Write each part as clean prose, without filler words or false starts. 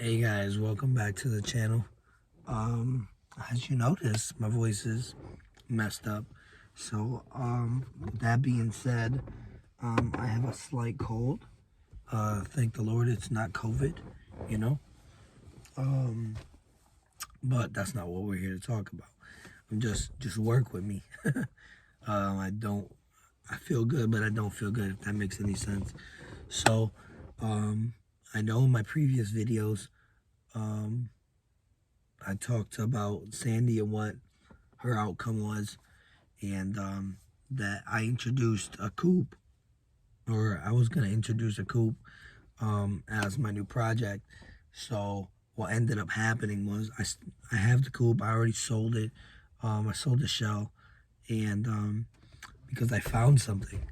Hey guys, welcome back to the channel. As you notice, my voice is messed up. So, with that being said, I have a slight cold. Thank the Lord it's not COVID, you know. But that's not what we're here to talk about. Just work with me. I feel good, but I don't feel good, if that makes any sense. So, I know in my previous videos, I talked about Sandy and what her outcome was, and that I introduced a coupe, or I was going to introduce a coupe as my new project. So what ended up happening was I have the coupe. I already sold it. I sold the shell, and because I found something.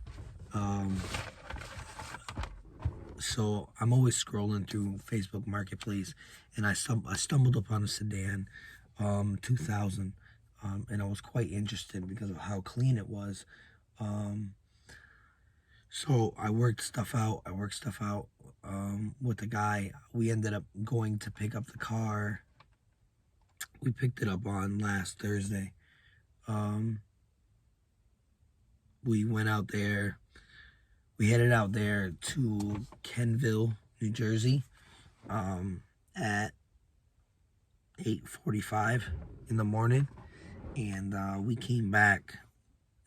So I'm always scrolling through Facebook Marketplace, and I stumbled upon a sedan, 2000, and I was quite interested because of how clean it was. So I worked stuff out. With the guy. We ended up going to pick up the car. We picked it up on last Thursday. We went out there. We headed out there to Kenville, New Jersey, at 8:45 in the morning, and we came back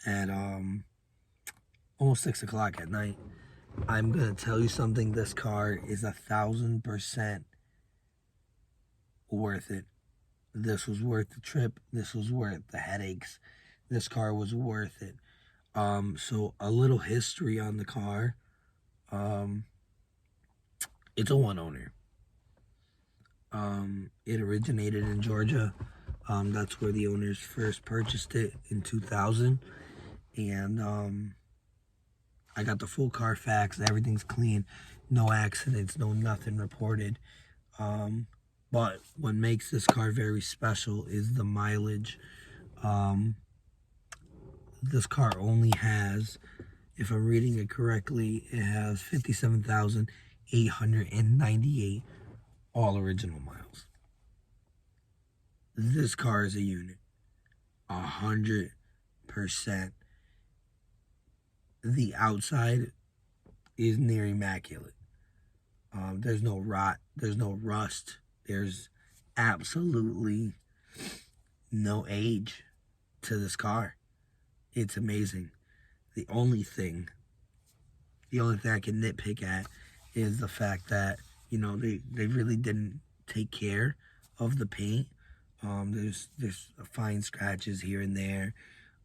at almost 6 o'clock at night. I'm gonna tell you something. This car is 1,000% worth it. This was worth the trip. This was worth the headaches. This car was worth it. So a little history on the car. It's a one owner. It originated in Georgia. That's where the owners first purchased it in 2000. And I got the full Carfax. Everything's clean. No accidents, no nothing reported. But what makes this car very special is the mileage. This car only has, if I'm reading it correctly, it has 57,898 all original miles. This car is a unit. 100%. The outside is near immaculate. There's no rot. There's no rust. There's absolutely no age to this car. It's amazing. The only thing I can nitpick at is the fact that, they really didn't take care of the paint. There's fine scratches here and there.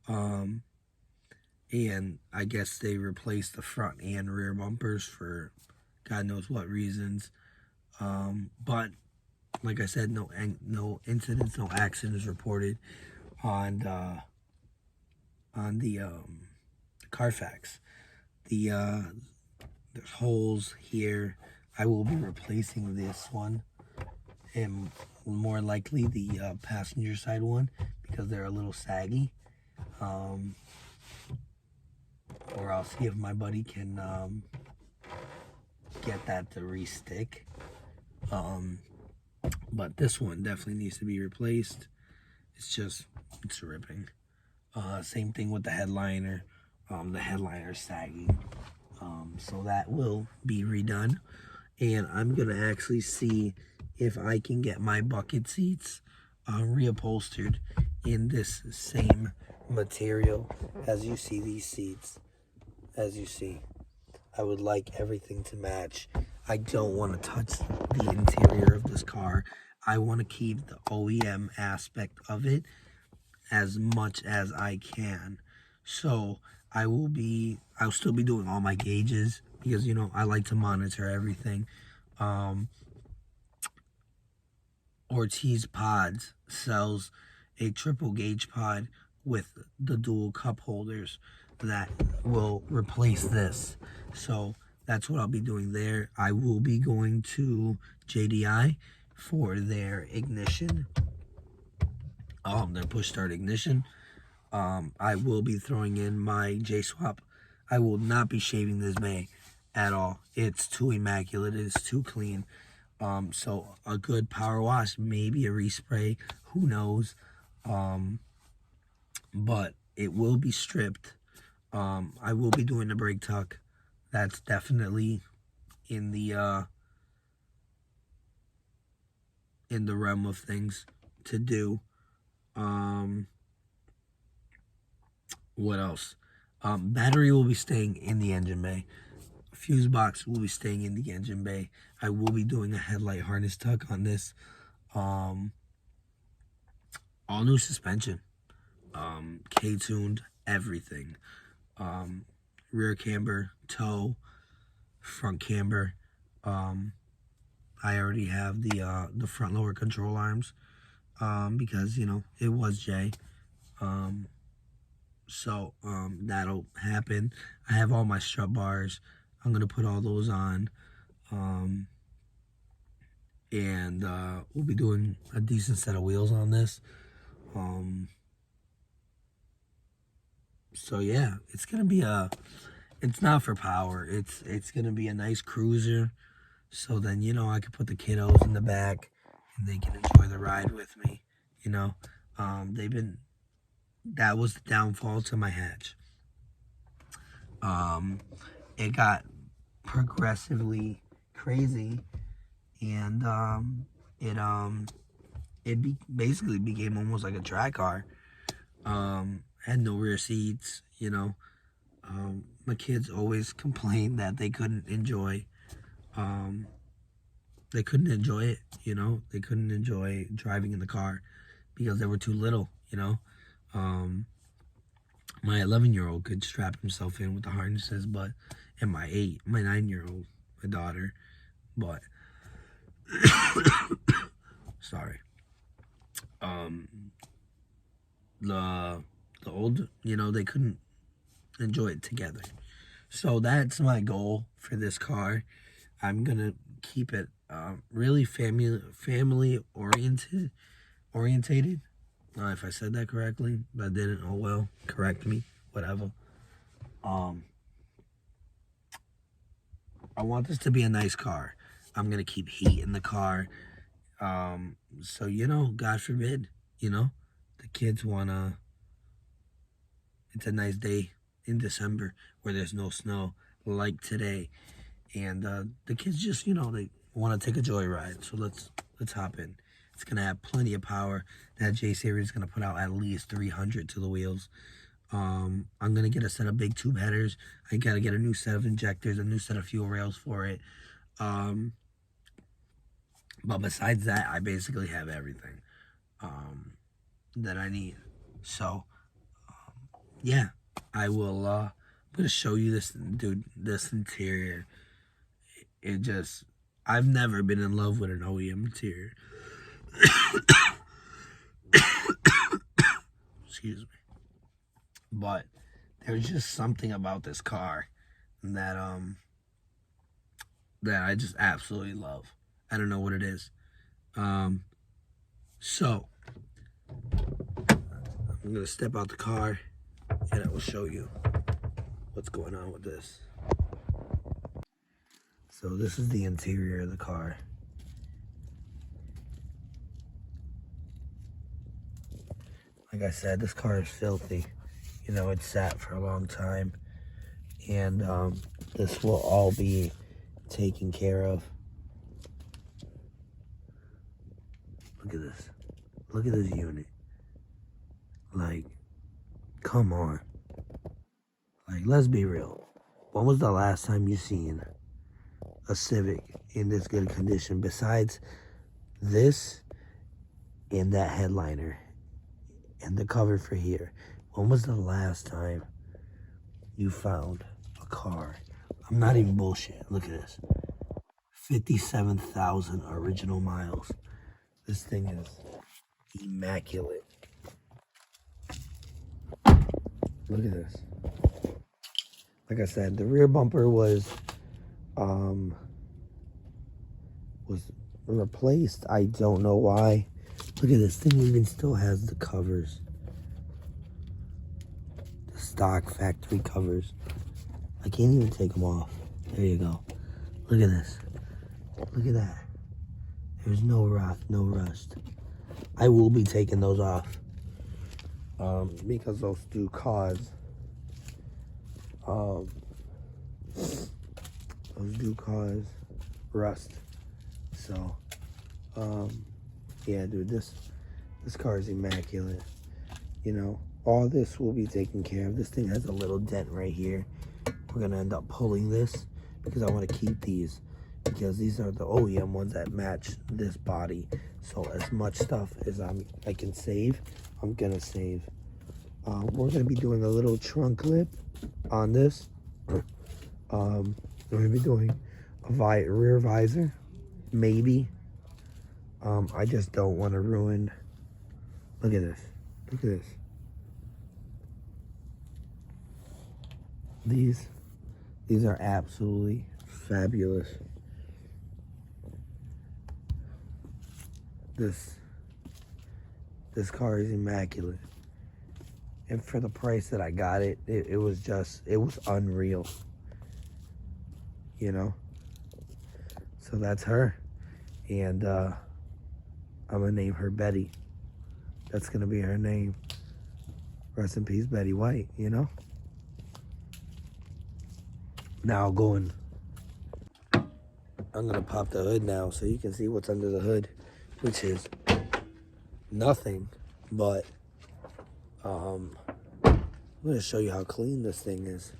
And I guess they replaced the front and rear bumpers for God knows what reasons. But like I said, no incidents, no accidents reported on the Carfax. There's holes here. I will be replacing this one, and more likely the passenger side one, because they're a little saggy. Or I'll see if my buddy can get that to re-stick. But this one definitely needs to be replaced. It's ripping. Same thing with the headliner. The headliner's sagging. So that will be redone. And I'm going to actually see if I can get my bucket seats reupholstered in this same material. As you see these seats, as you see, I would like everything to match. I don't want to touch the interior of this car. I want to keep the OEM aspect of it as much as I can. So I'll still be doing all my gauges, because I like to monitor everything. Ortiz Pods sells a triple gauge pod with the dual cup holders that will replace this. So that's what I'll be doing there. I will be going to JDI for their ignition, their push start ignition. I will be throwing in my J-Swap. I will not be shaving this May at all. It's too immaculate. It is too clean. So a good power wash, maybe a respray, who knows. But it will be stripped. I will be doing the brake tuck. That's definitely in the realm of things to do. What else? Battery will be staying in the engine bay. Fuse box will be staying in the engine bay. I will be doing a headlight harness tuck on this. All new suspension. K-tuned, everything. Rear camber, tow, front camber. I already have the front lower control arms because, you know, it was Jay. So that'll happen. I have all my strut bars. I'm going to put all those on. And we'll be doing a decent set of wheels on this. So yeah, it's going to be it's not for power. It's going to be a nice cruiser. So then, you know, I can put the kiddos in the back and they can enjoy the ride with me. You know, that was the downfall to my hatch. It got progressively crazy, and basically became almost like a track car. Had no rear seats, you know. My kids always complained that they couldn't enjoy it, you know. They couldn't enjoy driving in the car because they were too little, you know. My 11-year-old could strap himself in with the harnesses, and my 9-year-old, my daughter, but sorry. The old, you know, they couldn't enjoy it together. So that's my goal for this car. I'm gonna keep it really family orientated. If I said that correctly, but I didn't, oh well, correct me, whatever. I want this to be a nice car. I'm gonna keep heat in the car. So, you know, God forbid, you know, the kids wanna, it's a nice day in December where there's no snow like today. And the kids just, you know, they want to take a joyride. So let's hop in. It's going to have plenty of power. That J-Series is going to put out at least 300 to the wheels. I'm going to get a set of big tube headers. I got to get a new set of injectors, a new set of fuel rails for it. But besides that, I basically have everything that I need. So, yeah, I will, I'm going to show you this, dude, this interior. It just, I've never been in love with an OEM interior. Excuse me. But there's just something about this car that I just absolutely love. I don't know what it is. So I'm gonna step out the car and I will show you what's going on with this. So this is the interior of the car. Like I said, this car is filthy. You know, it's sat for a long time. And this will all be taken care of. Look at this. Look at this unit. Like, come on. Like, let's be real. When was the last time you seen a Civic in this good condition besides this and that headliner and the cover for here? When was the last time you found a car? I'm not even bullshit. Look at this. 57,000 original miles. This thing is immaculate. Look at this. Like I said, the rear bumper was replaced. I don't know why. Look at this thing, even still has the covers. The stock factory covers. I can't even take them off. There you go. Look at this. Look at that. There's no rust. I will be taking those off because those do cause rust. So yeah, dude, this car is immaculate. You know, all this will be taken care of. This thing has a little dent right here. We're gonna end up pulling this because I want to keep these, because these are the OEM ones that match this body. So as much stuff as I can save, I'm gonna save. We're gonna be doing a little trunk lip on this. We're gonna be doing a rear visor, maybe. I just don't want to ruin. Look at this. Look at this. These are absolutely fabulous. This car is immaculate. And for the price that I got it, it was unreal. You know? So that's her. And I'm gonna name her Betty. That's gonna be her name. Rest in peace, Betty White, you know? Now I'm gonna pop the hood now so you can see what's under the hood, which is nothing but I'm gonna show you how clean this thing is.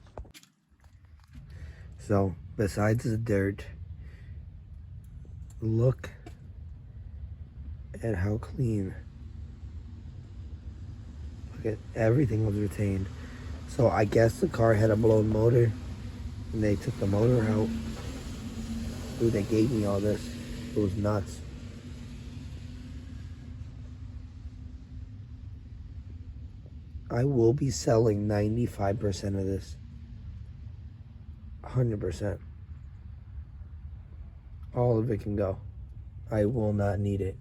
So besides the dirt, look at how clean. Look at everything was retained. So I guess the car had a blown motor and they took the motor out. Dude, they gave me all this. It was nuts. I will be selling 95% of this. 100%. All of it can go. I will not need it.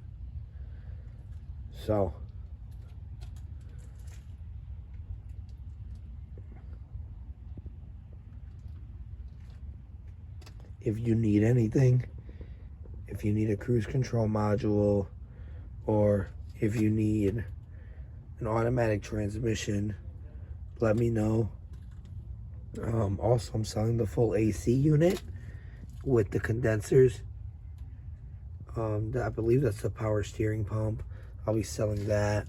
So if you need anything, if you need a cruise control module, or if you need an automatic transmission, let me know. Also, I'm selling the full AC unit with the condensers. I believe that's the power steering pump. I'll be selling that.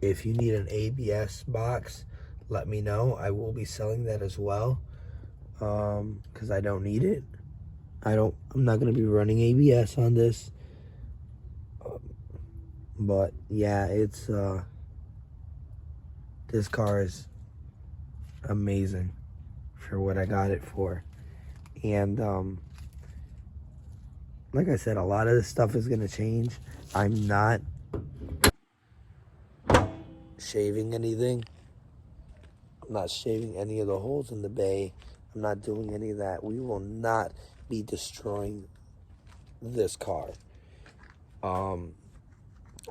If you need an ABS box, let me know. I will be selling that as well. Because I don't need it. I'm not going to be running ABS on this. But yeah, it's this car is amazing for what I got it for. And like I said, a lot of this stuff is going to change. I'm not shaving anything. I'm not shaving any of the holes in the bay. I'm not doing any of that. We will not be destroying this car.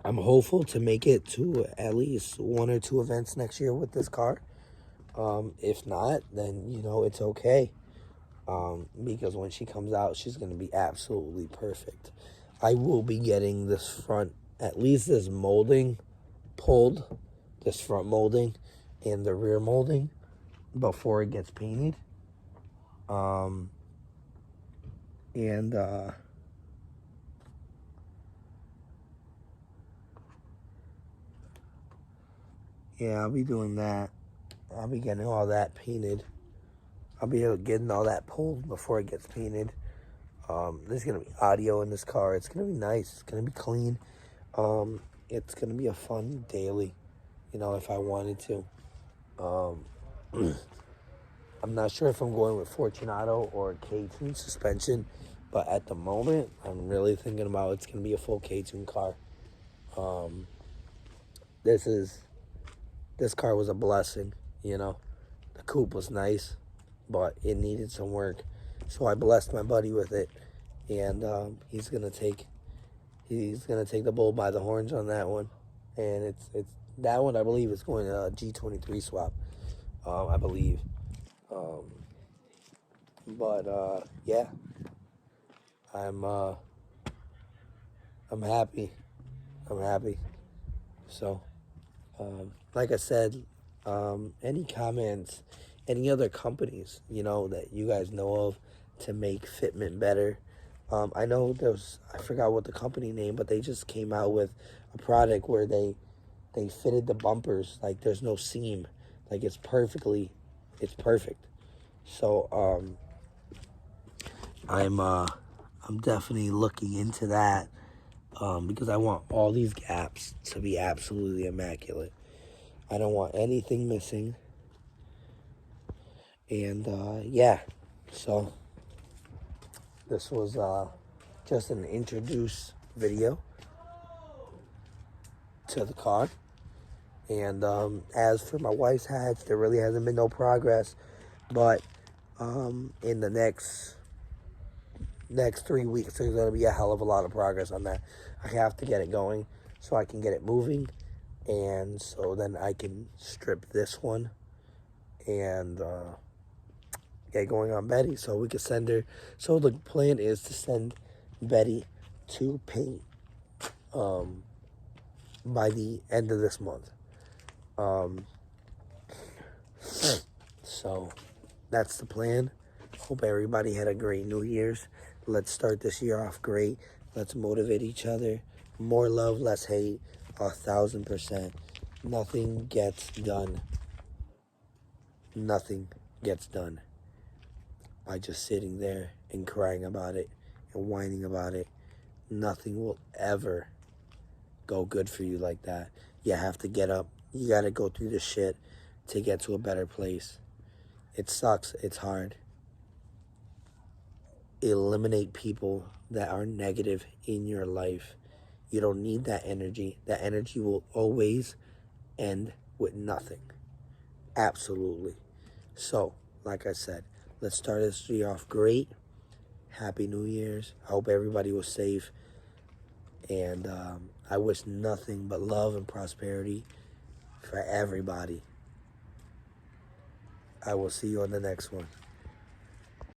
I'm hopeful to make it to at least 1 or 2 events next year with this car. If not, then, you know, it's okay. Because when she comes out, she's going to be absolutely perfect. I will be getting this front, at least this molding pulled, this front molding and the rear molding before it gets painted. Yeah, I'll be doing that. I'll be getting all that painted. I'll be getting all that pulled before it gets painted. There's going to be audio in this car. It's going to be nice. It's going to be clean. It's going to be a fun daily, you know, if I wanted to. I'm not sure if I'm going with Fortunato or K-Tune suspension, but at the moment, I'm really thinking about it's going to be a full K-Tune car. This car was a blessing, you know. The coupe was nice, but it needed some work. So I blessed my buddy with it, and he's gonna take the bull by the horns on that one. And it's that one, I believe, is going to a G23 swap, I believe. Yeah, I'm happy. I'm happy. So, like I said, any comments, any other companies, that you guys know of to make fitment better. I know I forgot what the company name, but they just came out with a product where they fitted the bumpers like there's no seam, like it's perfect. So I'm definitely looking into that, because I want all these gaps to be absolutely immaculate. I don't want anything missing. And yeah, so this was just an introduce video to the car. And as for my wife's hatch, there really hasn't been no progress. But in the next 3 weeks, there's going to be a hell of a lot of progress on that. I have to get it going so I can get it moving. And so then I can strip this one and get going on Betty so we can send her. So the plan is to send Betty to paint by the end of this month. So that's the plan. Hope everybody had a great New Year's. Let's start this year off great. Let's motivate each other. More love, less hate. 1,000%. Nothing gets done. Nothing gets done by just sitting there and crying about it and whining about it. Nothing will ever go good for you like that. You have to get up. You got to go through this shit to get to a better place. It sucks. It's hard. Eliminate people that are negative in your life. You don't need that energy. That energy will always end with nothing. Absolutely. So, like I said, let's start this year off great. Happy New Year's. I hope everybody was safe. And I wish nothing but love and prosperity for everybody. I will see you on the next one.